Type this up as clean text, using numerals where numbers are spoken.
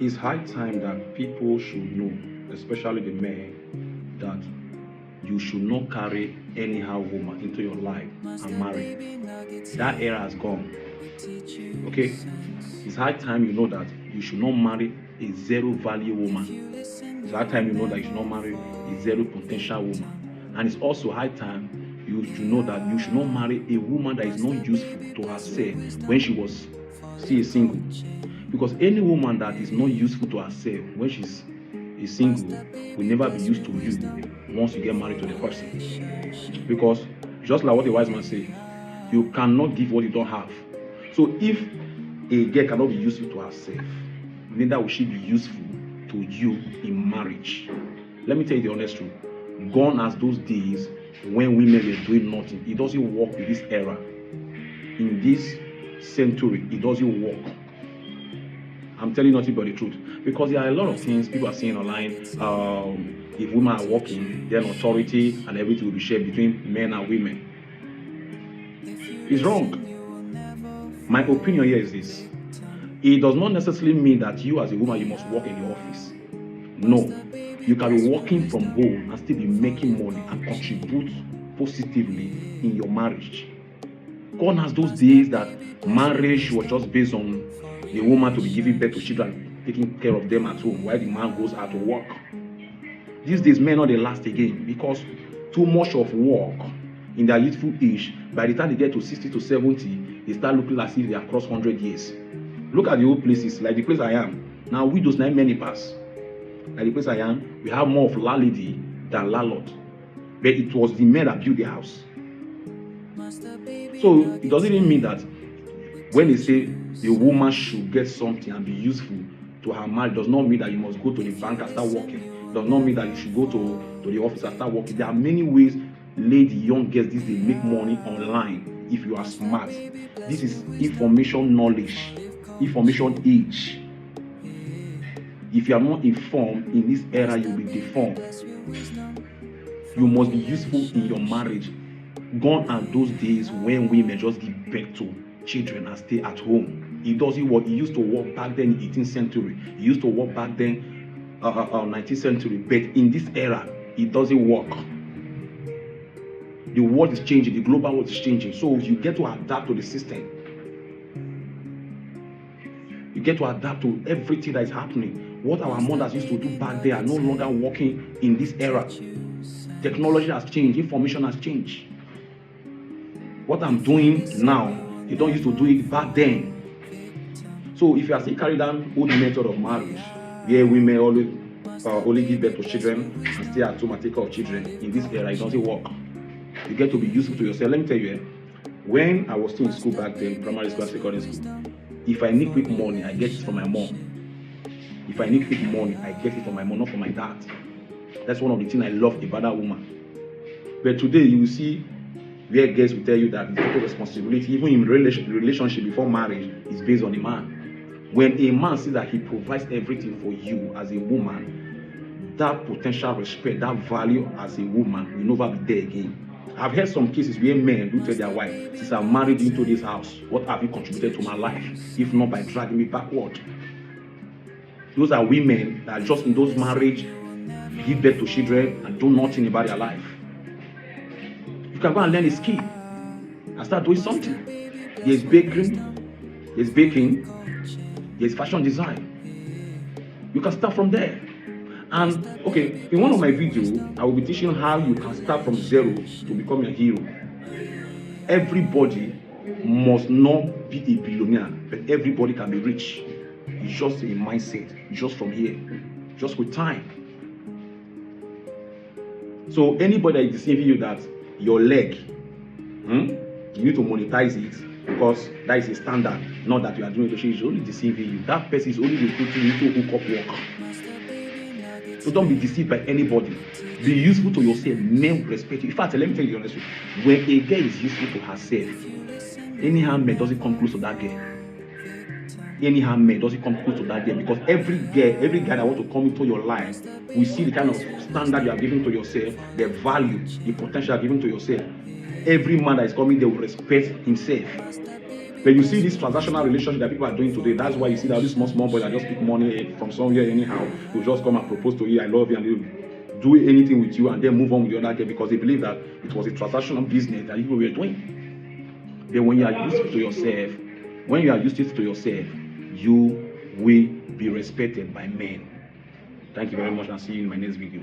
It's high time that people should know, especially the men, that you should not carry anyhow woman into your life and marry. That era has gone. Okay? It's high time you know that you should not marry a zero value woman. It's high time you know that you should not marry a zero potential woman. And it's also high time you should know that you should not marry a woman that is not useful to herself when she was still single. Because any woman that is not useful to herself when she's a single will never be used to you once you get married to the person. Because just like what the wise man say, you cannot give what you don't have. So if a girl cannot be useful to herself, neither will she be useful to you in marriage. Let me tell you the honest truth. Gone as those days when women were doing nothing. It doesn't work with this era. In this century, it doesn't work. I'm telling you nothing but the truth. Because there are a lot of things people are saying online. If women are working, then authority and everything will be shared between men and women. It's wrong. My opinion here is this. It does not necessarily mean that you as a woman, you must work in the office. No. You can be working from home and still be making money and contribute positively in your marriage. Gone has those days that marriage was just based on the woman to be giving birth to children, taking care of them at home while the man goes out to work. These days, men not they last again because too much of work in their youthful age. By the time they get to 60 to 70, they start looking as if they have crossed 100 years. Look at the old places, like the place I am. Now, widows, not many pass. Like the place I am, we have more of landlady than landlord. But it was the men that built the house. So it doesn't even mean that when they say the woman should get something and be useful to her marriage, does not mean that you must go to the bank and start working. It does not mean that you should go to the office and start working. There are many ways lady young girls these days make money online if you are smart. This is information knowledge, information age. If you are not informed in this era, you will be deformed. You must be useful in your marriage. Gone are those days when women just give birth to children and stay at home. It doesn't work. It used to work back then in 18th century. It used to work back then 19th century. But in this era, it doesn't work. The world is changing. The global world is changing. So you get to adapt to the system. You get to adapt to everything that is happening. What our mothers used to do back there are no longer working in this era. Technology has changed. Information has changed. What I'm doing now, they don't used to do it back then. So if you are still carrying down old method of marriage, where women only give birth to children and stay at home and take care of children, in this era, it doesn't work. You get to be useful to yourself. Let me tell you, when I was still in school back then, primary school and secondary school, if I need quick money, I get it from my mom. If I need quick money, I get it from my mom, not from my dad. That's one of the things I love about that woman. But today, you will see where girls will tell you that the total responsibility, even in relationship before marriage, is based on the man. When a man sees that he provides everything for you as a woman, that potential respect, that value as a woman will never be there again. I've heard some cases where men do tell their wife, since I'm married into this house, what have you contributed to my life, if not by dragging me backward? Those are women that are just in those marriage, give birth to children and do nothing about their life. You can go and learn a skill and start doing something. There's baking, there's fashion design. You can start from there. And okay, in one of my videos, I will be teaching how you can start from zero to become a hero. Everybody must not be a billionaire, but everybody can be rich. It's just a mindset, just from here, just with time. So anybody that is deceiving you that your leg, you need to monetize it because that is a standard, not that you are doing it. She's only deceiving you. That person is only recruiting you to hook up work. So don't be deceived by anybody. Be useful to yourself. Men will respect you. In fact, let me tell you honestly, when a girl is useful to herself, any man doesn't come close to that girl. Any man doesn't come close to that girl because every guy that wants to come into your life will see the kind of standard you are giving to yourself, the value, the potential you are giving to yourself. Every man that is coming there will respect himself. But you see this transactional relationship that people are doing today. That's why you see that these small boys that just pick money from somewhere anyhow. They'll just come and propose to you, I love you, and they'll do anything with you and then move on with the other girl because they believe that it was a transactional business that you were doing. Then when you are used to yourself, you will be respected by men. Thank you very much, and see you in my next video.